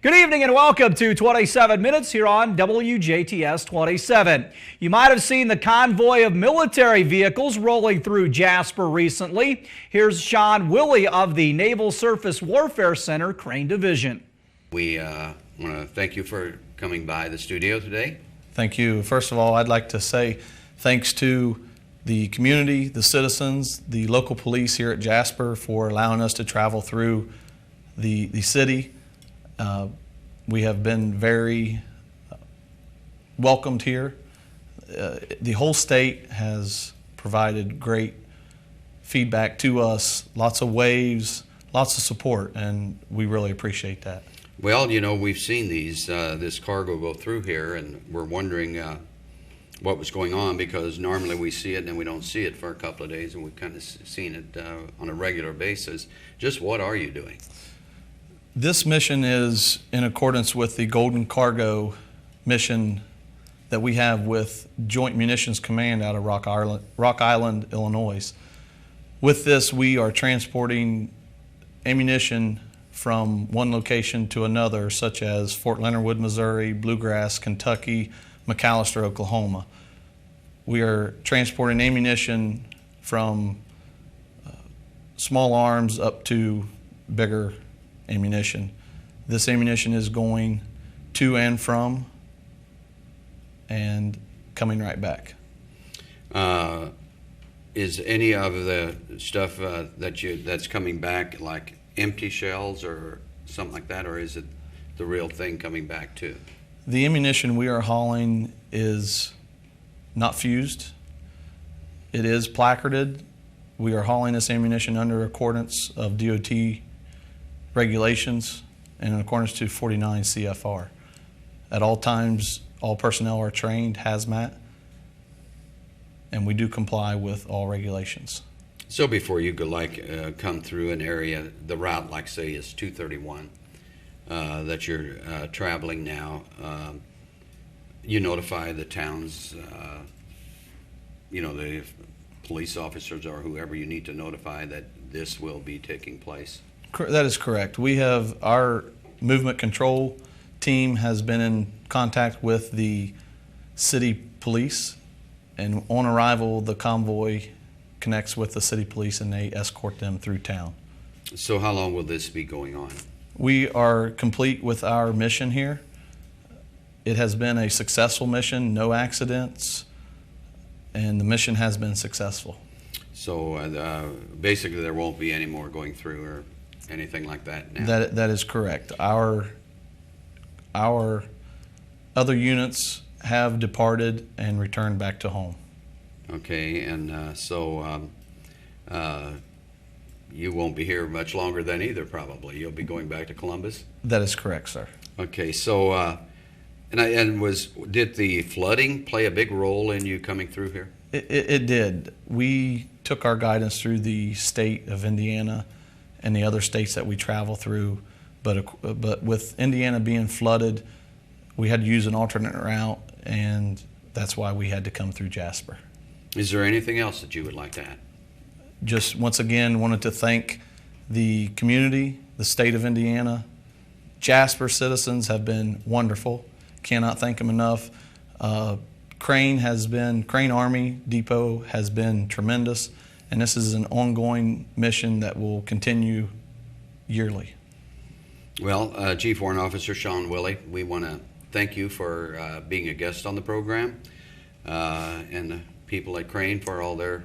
Good evening and welcome to 27 Minutes here on WJTS 27. You might have seen the convoy of military vehicles rolling through Jasper recently. Here's Shane Willey of the Naval Surface Warfare Center, Crane Division. We want to thank you for coming by the studio today. Thank you. First of all, I'd like to say thanks to the community, the citizens, the local police here at Jasper for allowing us to travel through the city. We have been very welcomed here. The whole state has provided great feedback to us, lots of waves, lots of support, and we really appreciate that. Well, you know, we've seen this cargo go through here, and we're wondering what was going on, because normally we see it and then we don't see it for a couple of days, and we've kind of seen it on a regular basis. Just what are you doing? This mission is in accordance with the Golden Cargo mission that we have with Joint Munitions Command out of Rock Island, Illinois. With this, we are transporting ammunition from one location to another, such as Fort Leonard Wood, Missouri, Bluegrass, Kentucky, McAllister, Oklahoma. We are transporting ammunition from small arms up to bigger ammunition. This ammunition is going to and from and coming right back. Is any of the stuff that's coming back like empty shells or something like that, or is it the real thing coming back too? The ammunition we are hauling is not fused. It is placarded. We are hauling this ammunition under accordance of DOT regulations and in accordance to 49 CFR. At all times, all personnel are trained hazmat, and we do comply with all regulations. So before you go come through an area, the route, like say, is 231 that you're traveling now, you notify the towns, the police officers or whoever you need to notify that this will be taking place. That is correct. We have our movement control team has been in contact with the city police, and on arrival, the convoy connects with the city police and they escort them through town. So how long will this be going on? We are complete with our mission here. It has been a successful mission, no accidents, and the mission has been successful. So basically there won't be any more going through or anything like that now? That is correct. Our other units have departed and returned back to home. Okay, and so you won't be here much longer then either, probably. You'll be going back to Columbus? That is correct, sir. Okay, so did the flooding play a big role in you coming through here? It did. We took our guidance through the state of Indiana and the other states that we travel through, but with Indiana being flooded, we had to use an alternate route, and that's why we had to come through Jasper. Is there anything else that you would like to add? Just once again wanted to thank the community, the state of Indiana. Jasper citizens have been wonderful. Cannot thank them enough. Crane Army Depot has been tremendous, and this is an ongoing mission that will continue yearly. Well, Chief Warrant Officer Shane Willey, we want to thank you for being a guest on the program, and the people at Crane for all their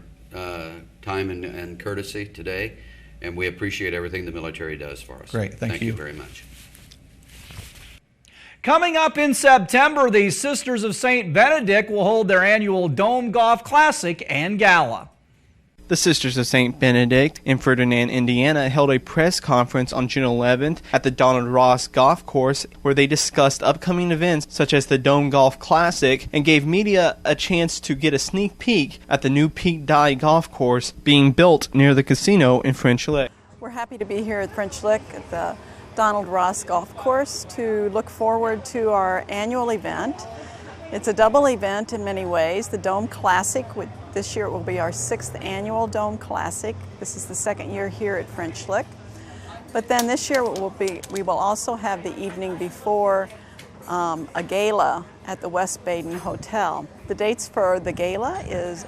time and courtesy today, and we appreciate everything the military does for us. Great, thank you. Thank you very much. Coming up in September, the Sisters of St. Benedict will hold their annual Dome Golf Classic and Gala. The Sisters of St. Benedict in Ferdinand, Indiana held a press conference on June 11th at the Donald Ross Golf Course, where they discussed upcoming events such as the Dome Golf Classic and gave media a chance to get a sneak peek at the new Peak Dye Golf Course being built near the casino in French Lick. We're happy to be here at French Lick at the Donald Ross Golf Course to look forward to our annual event. It's a double event in many ways. The Dome Classic, this year it will be our 6th annual Dome Classic. This is the 2nd year here at French Lick. But then this year we will also have the evening before a gala at the West Baden Hotel. The dates for the gala is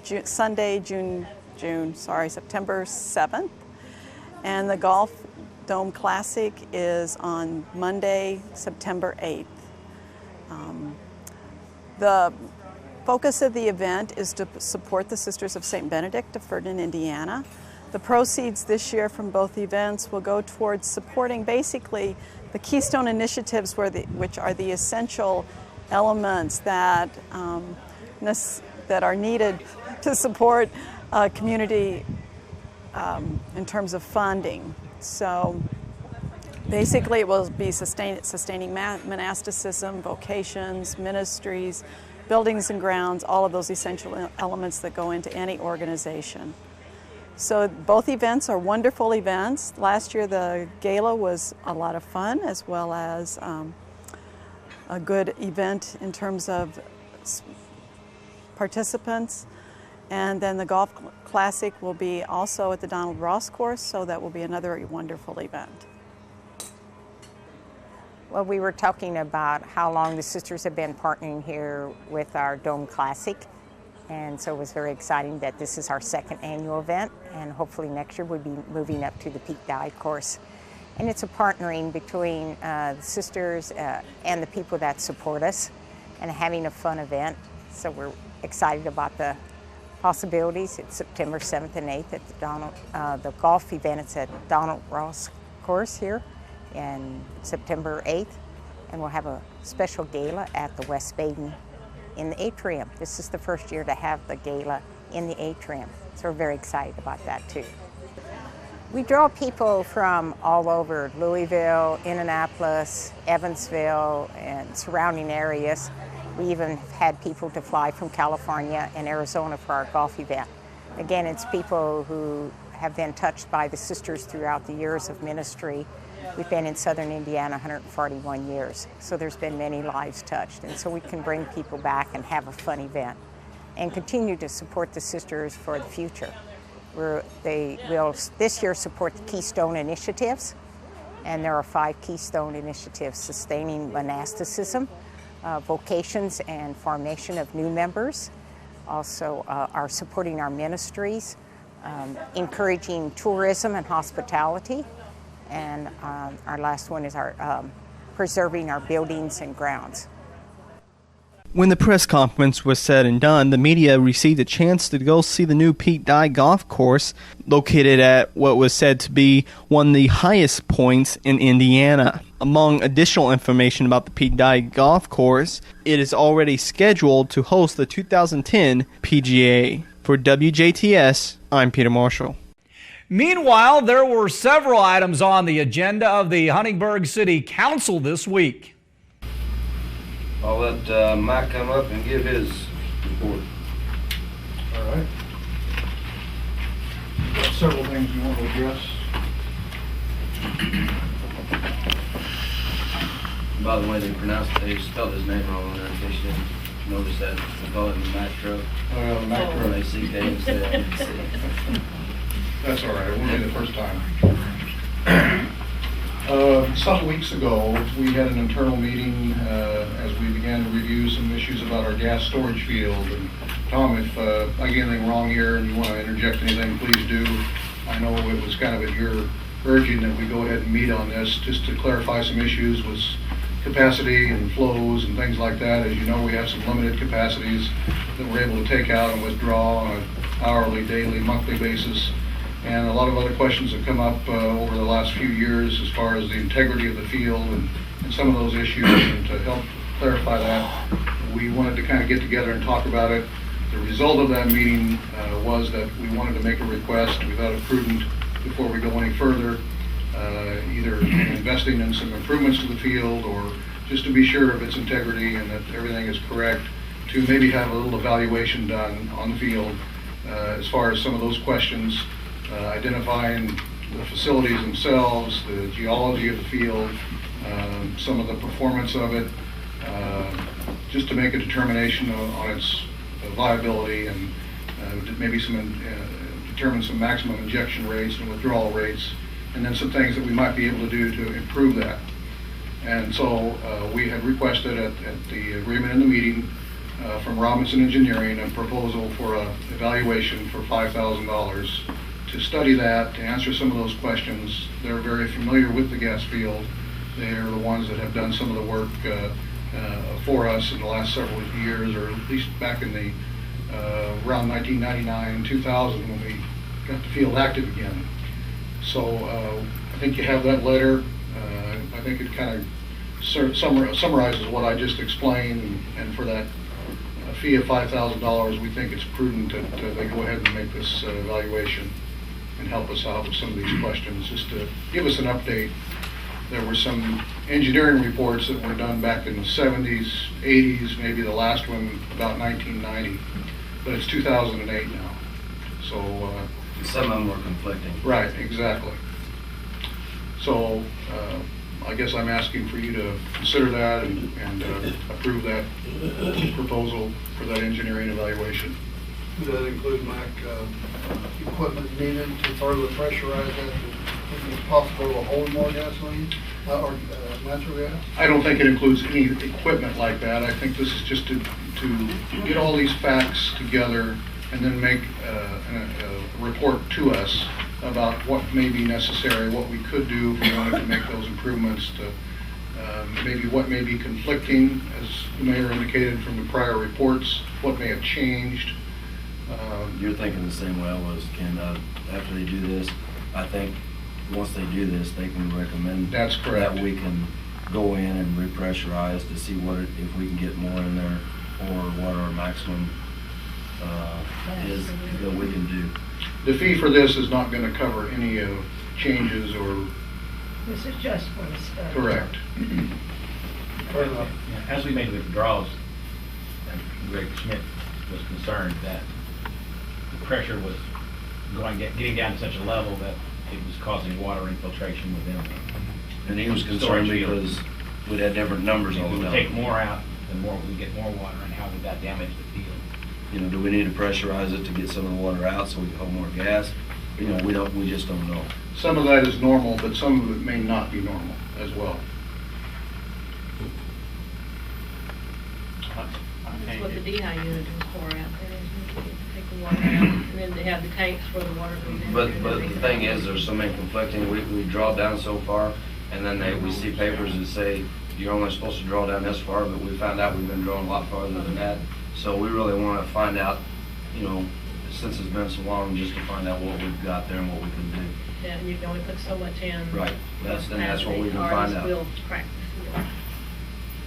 September 7th, and the Golf Dome Classic is on Monday, September 8th. The focus of the event is to support the Sisters of St. Benedict of Ferdinand, Indiana. The proceeds this year from both events will go towards supporting basically the Keystone initiatives which are the essential elements that are needed to support community in terms of funding. So basically it will be sustaining monasticism, vocations, ministries, buildings and grounds, all of those essential elements that go into any organization. So both events are wonderful events. Last year the gala was a lot of fun, as well as a good event in terms of participants. And then the Golf Classic will be also at the Donald Ross course, so that will be another wonderful event. Well, we were talking about how long the sisters have been partnering here with our Dome Classic. And so it was very exciting that this is our second annual event, and hopefully next year we'll be moving up to the peak dive course. And it's a partnering between the sisters and the people that support us, and having a fun event. So we're excited about the possibilities. It's September 7th and 8th at the golf event. It's at Donald Ross course here, and September 8th. And we'll have a special gala at the West Baden in the atrium. This is the first year to have the gala in the atrium, so we're very excited about that too. We draw people from all over, Louisville, Indianapolis, Evansville, and surrounding areas. We even have had people to fly from California and Arizona for our golf event. Again, it's people who have been touched by the sisters throughout the years of ministry. We've been in southern Indiana 141 years, so there's been many lives touched. And so we can bring people back and have a fun event and continue to support the sisters for the future. They will this year support the Keystone initiatives, and there are 5 Keystone initiatives: sustaining monasticism, vocations and formation of new members, also are supporting our ministries, encouraging tourism and hospitality, and our last one is our preserving our buildings and grounds. When the press conference was said and done, the media received a chance to go see the new Pete Dye golf course located at what was said to be one of the highest points in Indiana. Among additional information about the Pete Dye golf course, it is already scheduled to host the 2010 PGA. For WJTS, I'm Peter Marshall. Meanwhile, there were several items on the agenda of the Huntingburg City Council this week. I'll let Mike come up and give his report. All right. Got several things we want to address. By the way, they spelled his name wrong on there in case you didn't notice that. They call it the Mack truck. Oh, yeah, the Mack truck. M-A-C-K instead of M-C. That's all right. It won't be the first time. Some weeks ago, we had an internal meeting as we began to review some issues about our gas storage field. And Tom, if I get anything wrong here and you want to interject anything, please do. I know it was kind of at your urging that we go ahead and meet on this, just to clarify some issues with capacity and flows and things like that. As you know, we have some limited capacities that we're able to take out and withdraw on an hourly, daily, monthly basis. And a lot of other questions have come up over the last few years as far as the integrity of the field and some of those issues. And to help clarify that, we wanted to kind of get together and talk about it. The result of that meeting was that we wanted to make a request. We thought it prudent, before we go any further, either investing in some improvements to the field, or just to be sure of its integrity and that everything is correct, to maybe have a little evaluation done on the field as far as some of those questions. Identifying the facilities themselves, the geology of the field, some of the performance of it, just to make a determination on its viability, and maybe determine some maximum injection rates and withdrawal rates, and then some things that we might be able to do to improve that. And so we had requested at the agreement in the meeting from Robinson Engineering a proposal for an evaluation for $5,000 to study that, to answer some of those questions. They're very familiar with the gas field. They're the ones that have done some of the work for us in the last several years, or at least back in the around 1999, 2000, when we got the field active again. So I think you have that letter. I think it kind of summarizes what I just explained, and for that fee of $5,000, we think it's prudent that they go ahead and make this evaluation and help us out with some of these questions, just to give us an update. There were some engineering reports that were done back in the 70s, 80s, maybe the last one about 1990, but it's 2008 now. So some of them were conflicting. Right, exactly. So I guess I'm asking for you to consider that and approve that proposal for that engineering evaluation. Does that include, Mike, equipment needed to further pressurize that? Is it possible to hold more gasoline or natural gas? I don't think it includes any equipment like that. I think this is just to get all these facts together and then make a report to us about what may be necessary, what we could do if we wanted to make those improvements, to maybe what may be conflicting, as the mayor indicated from the prior reports, what may have changed. You're thinking the same way I was, Ken. After they do this, I think once they do this, they can recommend That's correct. that we can go in and repressurize to see if we can get more in there, or what our maximum is that we can do. The fee for this is not going to cover any changes or... This is just for the study. Correct. As we made the withdrawals, Greg Schmidt was concerned that the pressure was getting down to such a level that it was causing water infiltration within them. And he was concerned because we had different numbers all the If we time. take more out, the more we get more water, and how would that damage the field? You know, do we need to pressurize it to get some of the water out so we can hold more gas? You know, we just don't know. Some of that is normal, but some of it may not be normal as well. That's what the DI unit is for out there, is to take the water out, and then they have the tanks where the water goes in. But the thing is, there's so many conflicting. We draw down so far, and then we see papers that say you're only supposed to draw down this far, but we found out we've been drawing a lot farther than that. So we really want to find out, you know, since it's been so long, just to find out what we've got there and what we can do. Yeah, and you can only put so much in. Right. That's what we can find out. Will crack the field.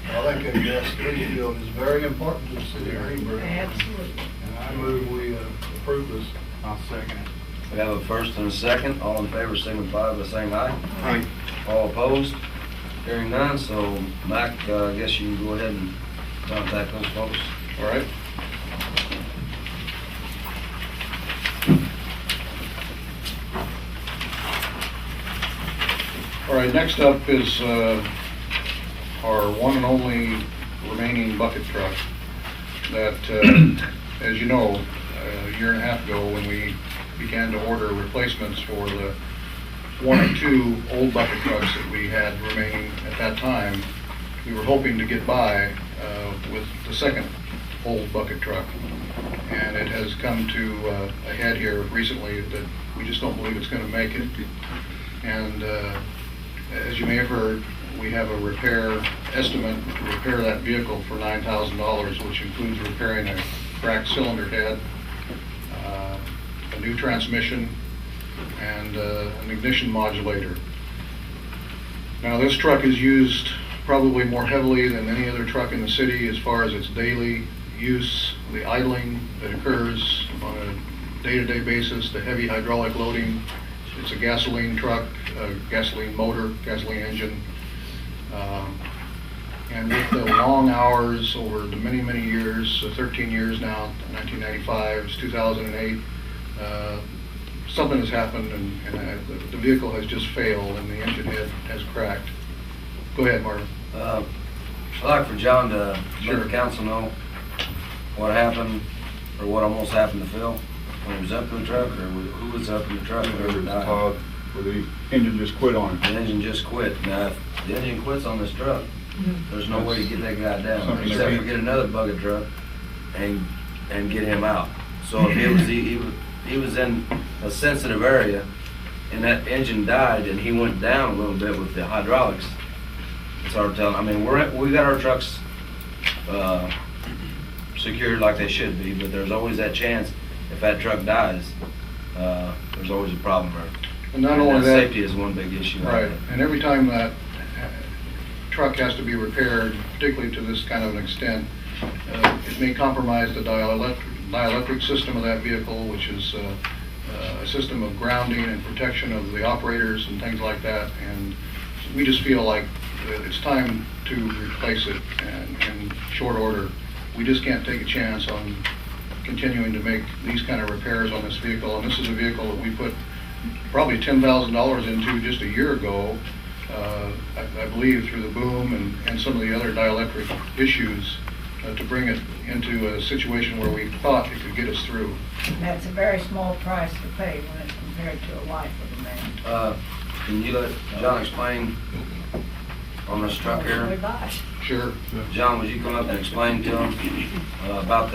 I think that gas field is very important to the city of Huntingburg. Absolutely. And I move we approve this. I'll second it. We have a first and a second. All in favor signify by saying aye. Aye. All opposed? Hearing none, so Mac, I guess you can go ahead and contact those folks. All right? All right, next up is our one and only remaining bucket truck that, as you know, a year and a half ago when we began to order replacements for the one or two old bucket trucks that we had remaining at that time, we were hoping to get by with the second old bucket truck. And it has come to a head here recently that we just don't believe it's going to make it. And as you may have heard, we have a repair estimate to repair that vehicle for $9,000, which includes repairing a cracked cylinder head, a new transmission, and an ignition modulator. Now, this truck is used probably more heavily than any other truck in the city as far as its daily use, the idling that occurs on a day-to-day basis, the heavy hydraulic loading. It's a gasoline truck, a gasoline motor, gasoline engine. And with the long hours over the many, many years, 13 years now, 1995, 2008, something has happened and the vehicle has just failed and the engine head has cracked. Go ahead, Marvin. I'd like for John to let the council know what happened, or what almost happened to Phil when he was up in the truck, or who was up in the truck, whoever died. where the engine just quit on The it. engine just quit. Now, if the engine quits on this truck, there's no way to get that guy down, Something except like for that. get another bucket truck and get him out. So if he was in a sensitive area and that engine died and he went down a little bit with the hydraulics, it's hard to tell. I mean, we got our trucks secured like they should be, but there's always that chance if that truck dies, there's always a problem there. And not only that, safety is one big issue. right, and every time that truck has to be repaired, particularly to this kind of an extent, it may compromise the dielectric system of that vehicle, which is a system of grounding and protection of the operators and things like that. And we just feel like it's time to replace it in short order. We just can't take a chance on continuing to make these kind of repairs on this vehicle. And this is a vehicle that we put probably $10,000 into just a year ago, I believe through the boom and some of the other dielectric issues, to bring it into a situation where we thought it could get us through. That's a very small price to pay when it's compared to a life of a man. Can you let John explain on this truck here? Sure. John, would you come up and explain to him about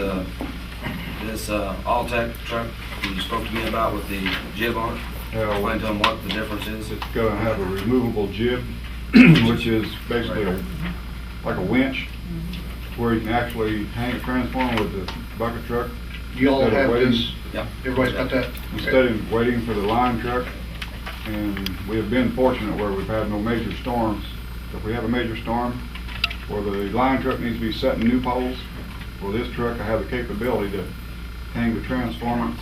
this Alltech truck you spoke to me about with the jib on it? Explain to him what the difference is. It's going to have a removable jib, which is basically like a winch, where you can actually hang a transformer with the bucket truck. You all Instead of have waiting- this? Yeah. Everybody's got that? Instead of waiting for the line truck, and we have been fortunate where we've had no major storms. If we have a major storm, where the line truck needs to be setting new poles, well, this truck I have the capability to hang the transformer,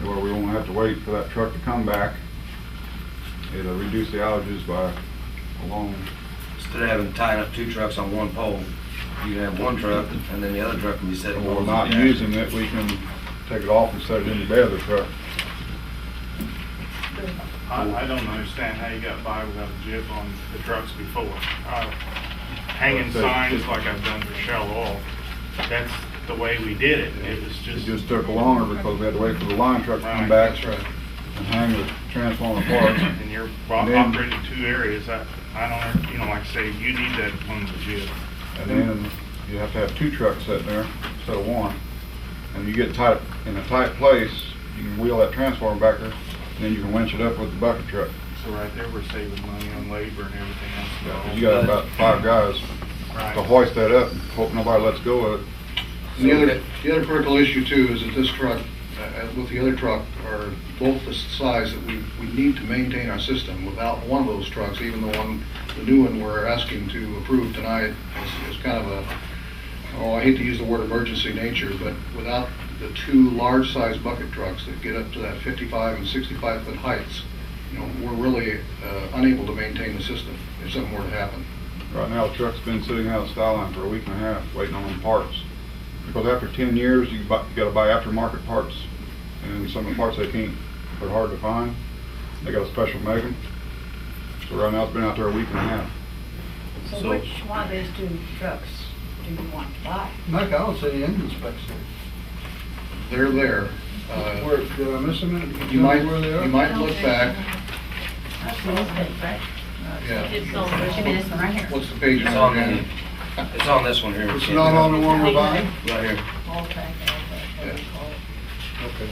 where we won't have to wait for that truck to come back. It'll reduce the outages by a long. Instead of having tying up two trucks on one pole, you can have one truck and then the other truck can be set. When we're not using it, we can take it off and set it in the bed of the truck. I don't understand how you got by without a jib on the trucks before. Hanging signs like I've done for Shell Oil, that's the way we did it. It was It just took longer because we had to wait for the line truck to come Right, back that's right. and hang the transformer parts. And you're And then- operating two areas. I don't, like I say, you need that on the jib. And then you have to have two trucks sitting there instead of one. And you get tight in a tight place, you can wheel that transformer back there, and then you can winch it up with the bucket truck. So right there, we're saving money on labor and everything else. You got about 5 guys Right. to hoist that up and hope nobody lets go of it. And the other critical issue too is that this truck, with the other truck, are both the size that we need to maintain our system. Without one of those trucks, even the new one we're asking to approve tonight is kind of I hate to use the word emergency nature, but without the two large size bucket trucks that get up to that 55 and 65 foot heights, we're really unable to maintain the system if something were to happen. Right now, the truck's been sitting out of style line for a week and a half, waiting on parts. Because after 10 years, you got to buy aftermarket parts, and some of the parts they're hard to find. They got a special make 'em. So right now, it's been out there a week and a half. So which one of these two trucks do you want to buy? Mike, I don't see any engine specs there. They're there. Where, did I miss them? You might where they are? look back. That's the old thing, right? Yeah. It's on This one right here. What's the page It's number on again? it's on this one here. It's not on the one we're buying? Right here. Okay. Okay.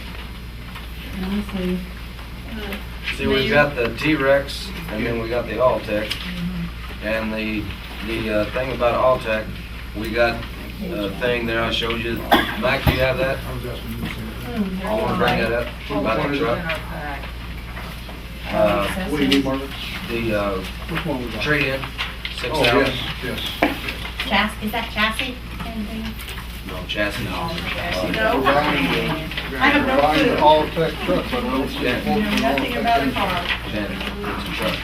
Let me see. See, we've got the T-Rex and then we got the Alltech. And the thing about Alltech, we got a thing there I showed you. Mac, do you have that? I want to bring that up about the truck. What do you need, Margaret? The Which one we buying? trade-in, Oh, 6,000. yes. Is that chassis? Anything? No, chassis. We're buying I have no clue. the All-Tech truck, but I don't see a Yeah. quote from Nothing All-Tech about a engine. car. Janet, it's a truck.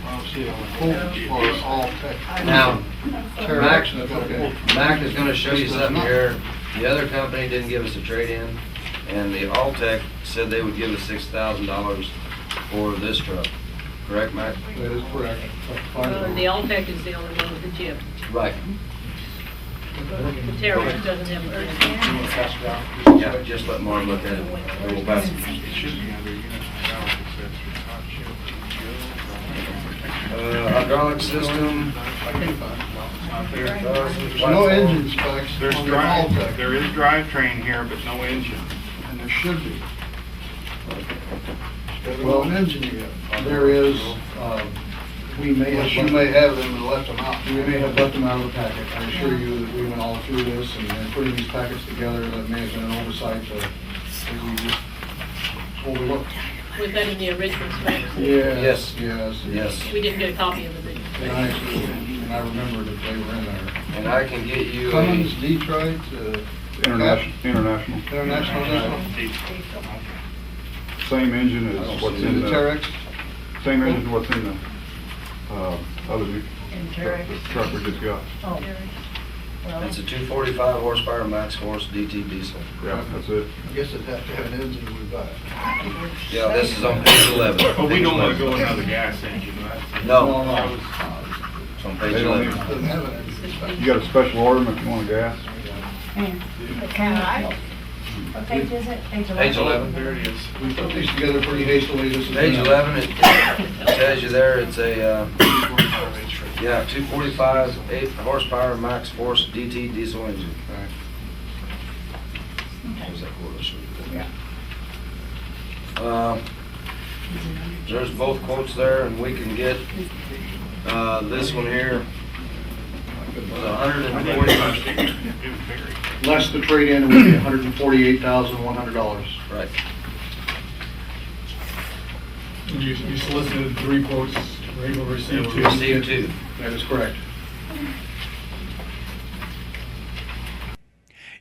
I don't see a quote for All-Tech. Now, Mac, That's okay. Mac is gonna show you something here. The other company didn't give us a trade-in, and the Alltech said they would give us $6,000 for this truck. Correct, Mac? That is correct. Well, and the Alltech is the only one with the jib. Right. The terrorist doesn't have an urgent. Yeah, just let Mark look at it. We'll pass it. It should be under unit hydraulic Hydraulic system. No engine specs. There's on the All Tech. there is drivetrain here, but no engine. And there should be. Well, an engine you got. There is, you may have them and left them out. We may have left them out of the packet. I assure you that we went all through this and putting these packets together, that may have been an oversight that we just overlooked. Was that in the original specs? Yes. We didn't get a copy of it. And I remember that they were in there. And I can get you Cummins, Detroit, International. Same engine as what's in the Terex. same engine as what's in the other Terex. truck we just got. Oh. Well, It's a 245 horsepower max force DT diesel. Yeah, that's it. I guess it'd have to have an engine when we buy it. Yeah, this is on page 11. But we don't want to go another gas engine, right? No. It's on page They don't 11. Doesn't have an engine spec. You got a special order if you want a gas? what kind of, what page is it? Page 11. There it is. We put these together pretty hastily. This is Page 11, it tells you there, it's a, 245, 8 horsepower max force DT diesel engine. There's that quote I showed you there. There's both quotes there, and we can get, this one here, was 140. Less the trade-in would be $148,100. Right. You solicited 3 quotes, were able to receive And 2. we received 2. That is correct.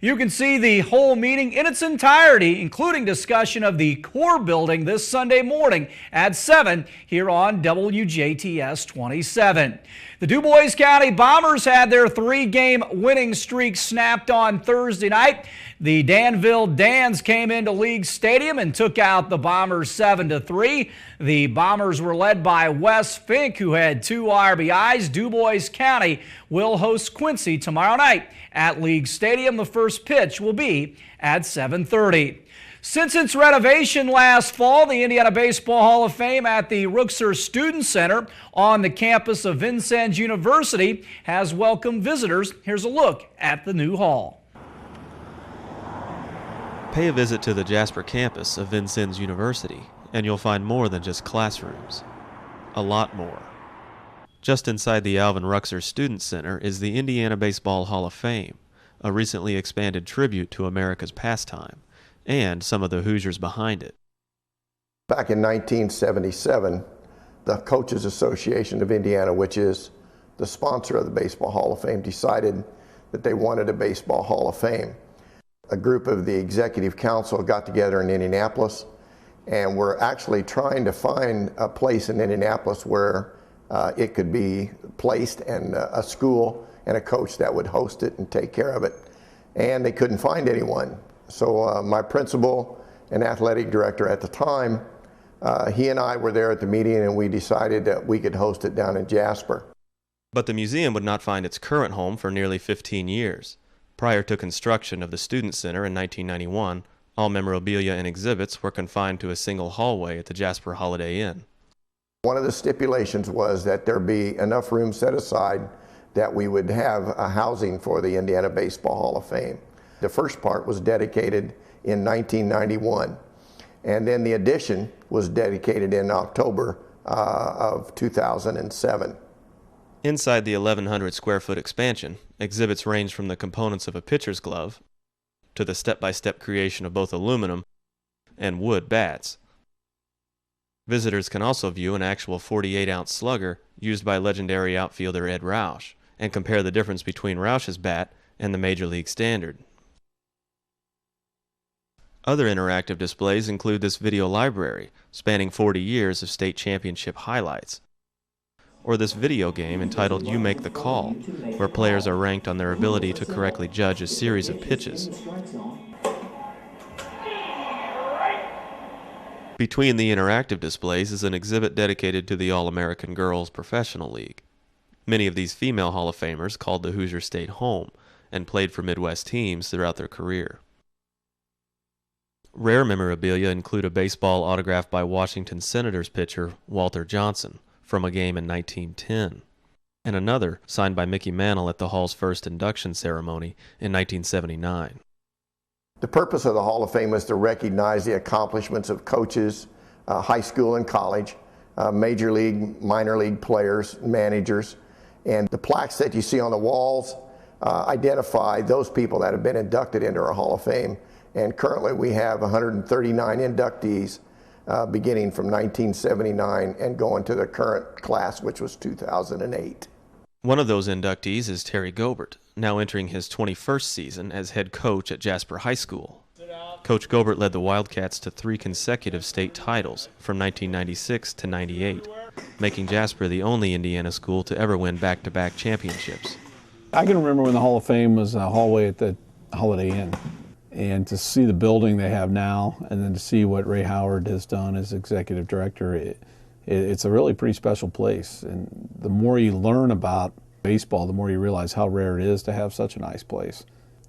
You can see the whole meeting in its entirety, including discussion of the core building this Sunday morning at 7 here on WJTS 27. The Dubois County Bombers had their 3-game winning streak snapped on Thursday night. The Danville Dans came into League Stadium and took out the Bombers 7-3. The Bombers were led by Wes Fink, who had 2 RBIs. Dubois County will host Quincy tomorrow night at League Stadium. The first pitch will be at 7:30. Since its renovation last fall, the Indiana Baseball Hall of Fame at the Rookser Student Center on the campus of Vincennes University has welcomed visitors. Here's a look at the new hall. Pay a visit to the Jasper Campus of Vincennes University, and you'll find more than just classrooms. A lot more. Just inside the Alvin Ruxer Student Center is the Indiana Baseball Hall of Fame, a recently expanded tribute to America's pastime, and some of the Hoosiers behind it. Back in 1977, the Coaches Association of Indiana, which is the sponsor of the Baseball Hall of Fame, decided that they wanted a Baseball Hall of Fame. A group of the Executive Council got together in Indianapolis, and we're actually trying to find a place in Indianapolis where it could be placed, and a school and a coach that would host it and take care of it. And they couldn't find anyone. So my principal and athletic director at the time, he and I were there at the meeting, and we decided that we could host it down in Jasper. But the museum would not find its current home for nearly 15 years. Prior to construction of the Student Center in 1991, all memorabilia and exhibits were confined to a single hallway at the Jasper Holiday Inn. One of the stipulations was that there be enough room set aside that we would have a housing for the Indiana Baseball Hall of Fame. The first part was dedicated in 1991, and then the addition was dedicated in October of 2007. Inside the 1,100 square foot expansion, exhibits range from the components of a pitcher's glove to the step-by-step creation of both aluminum and wood bats. Visitors can also view an actual 48-ounce slugger used by legendary outfielder Ed Roush and compare the difference between Roush's bat and the Major League Standard. Other interactive displays include this video library spanning 40 years of state championship highlights, or this video game entitled You Make the Call, where players are ranked on their ability to correctly judge a series of pitches. Between the interactive displays is an exhibit dedicated to the All-American Girls Professional League. Many of these female Hall of Famers called the Hoosier State home, and played for Midwest teams throughout their career. Rare memorabilia include a baseball autographed by Washington Senators pitcher Walter Johnson from a game in 1910, and another signed by Mickey Mantle at the Hall's first induction ceremony in 1979. The purpose of the Hall of Fame is to recognize the accomplishments of coaches, high school and college, major league, minor league players, managers, and the plaques that you see on the walls identify those people that have been inducted into our Hall of Fame. And currently we have 139 inductees beginning from 1979 and going to the current class, which was 2008. One of those inductees is Terry Gobert, now entering his 21st season as head coach at Jasper High School. Coach Gobert led the Wildcats to 3 consecutive state titles from 1996 to 98, making Jasper the only Indiana school to ever win back-to-back championships. I can remember when the Hall of Fame was a hallway at the Holiday Inn. And to see the building they have now, and then to see what Ray Howard has done as executive director, it's a really pretty special place. And the more you learn about baseball, the more you realize how rare it is to have such a nice place.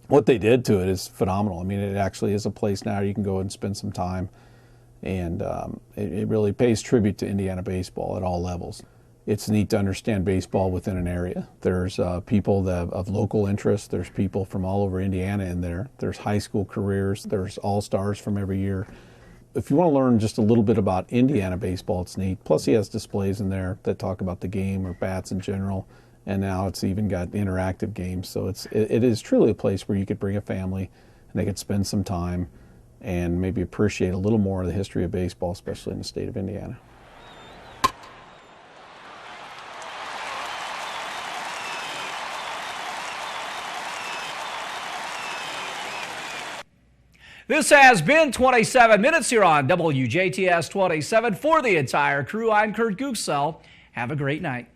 What they did to it is phenomenal. I mean, it actually is a place now you can go and spend some time, and it really pays tribute to Indiana baseball at all levels. It's neat to understand baseball within an area. There's people of local interest. There's people from all over Indiana in there. There's high school careers. There's all-stars from every year. If you want to learn just a little bit about Indiana baseball, it's neat. Plus he has displays in there that talk about the game or bats in general. And now it's even got interactive games. So it is truly a place where you could bring a family and they could spend some time and maybe appreciate a little more of the history of baseball, especially in the state of Indiana. This has been 27 Minutes here on WJTS 27. For the entire crew, I'm Kurt Gutgsell. Have a great night.